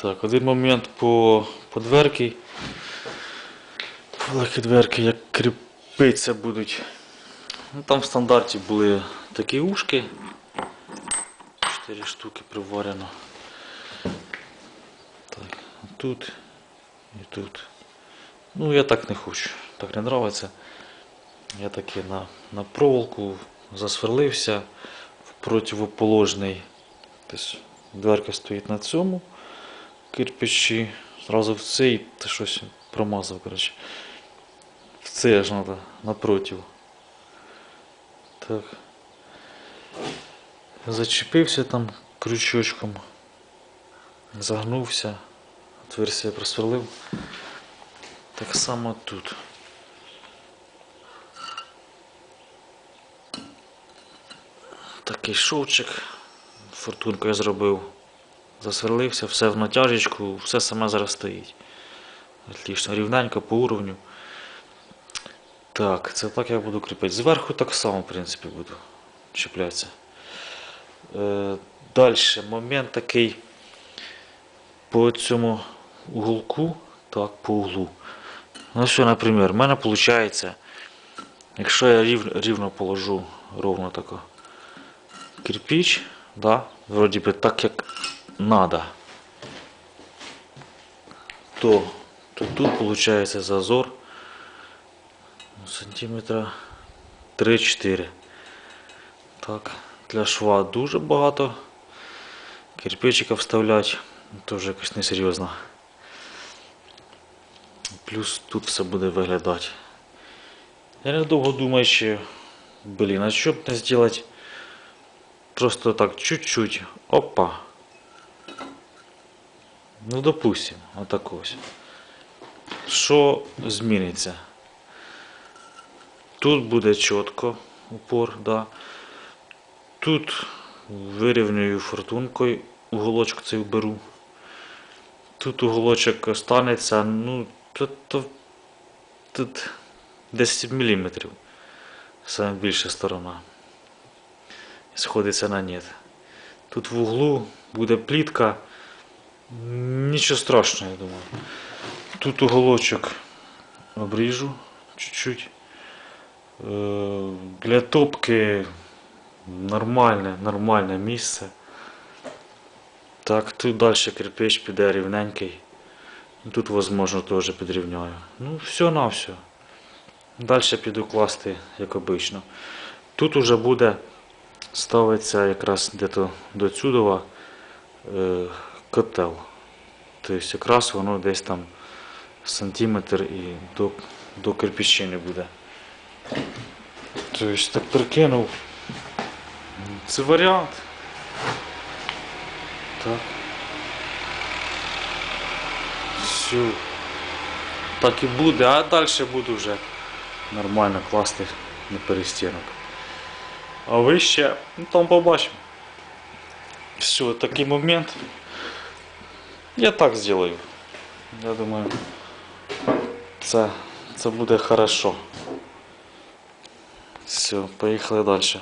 Так, один момент по дверці. Великі дверки, як кріпитися будуть. Ну, там в стандарті були такі ушки. 4 штуки приварено. Так, тут і тут. Ну, я так не хочу, так не подобається. Я таки на проволоку засверлився в противоположний. Тобто дверка стоїть на цьому кирпичі, зразу в цей, ти щось промазав, коротше. В цей аж треба напротив. Так. Зачепився там крючочком, загнувся, отверстие просверлив. Так само тут. Такий шовчик, фортунку я зробив, засверлився, все в натяжечку, все саме зараз стоїть. Отлично, рівненько по уровню. Так, це так я буду кріпити. Зверху так само, в принципі, буду чіплятися. Далі, момент такий по цьому уголку, так, по углу. Ну що, наприклад, в мене виходить, якщо я рівно положу, ровно тако, кирпич, да, вроді би так як надо, то тут виходить зазор сантиметра 3-4. Так, для шва дуже багато кирпичика вставляти, теж якось несерйозно. Плюс тут все буде виглядати. Я недовго думаю, що, блін, а що б не зробити просто так чуть-чуть, опа. Ну, допустим, отак ось. Що зміниться? Тут буде чітко упор, да. Тут вирівнюю фортункою, уголочок цей вберу. Тут уголочок останеться, ну, тут 10 мм. Саме більша сторона. Сходиться на нет. Тут в углу буде плітка. Нічого страшного, я думаю. Тут уголочок обріжу чуть-чуть. Для топки нормальне місце. Так, тут далі кирпич піде рівненький. Тут, можливо, теж підрівняю. Ну, все на все. Далі піду класти, як обично. Тут уже буде ставиться якраз десь до цюдова котел. Тобто якраз воно десь там сантиметр і до кирпичини буде. Тобто так прикинув. Це варіант. Так. Все. Так і буде, а далі буду вже нормально класти на перестінок. А вище, ну там побачимо. Все, такий момент. Я так зроблю. Я думаю, це буде хорошо. Все, поїхали далі.